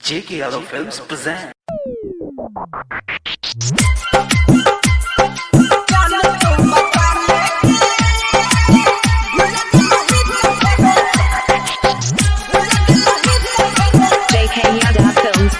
J.K. Yadav Films present. J.K. Yadav Films.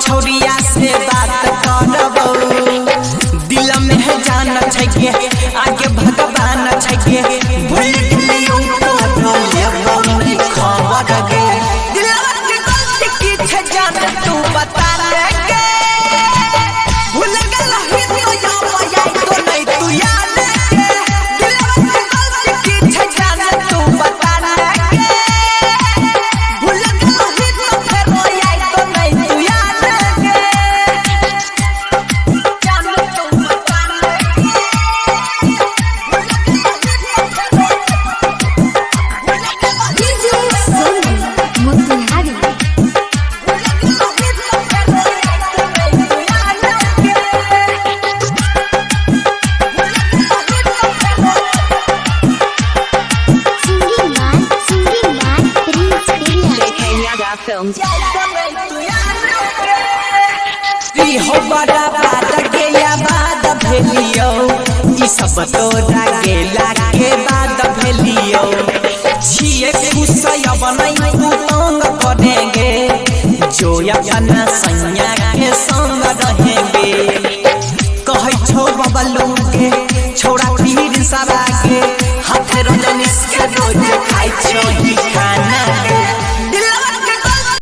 छोरिया से बात करबो दिल में है जान छैगे आगे भगवान छैगे भूल गेलियो तो लेबो नहीं खबर गे दिलवा के गलती की छै जान तू बता गे भूल गेला ही तो या तो नहीं तू याद गे दिलवा के गलती की छै जान तू बता गे भूल गेला ही तो फिर रोया तो नहीं तू याद Films. हो बड़ा बात के या बात भेलियो ई सब तोरा गेला के बाद भेलियो छिए खुशय बनई तू तंग करेंगे जो अपना सैया के संग रहे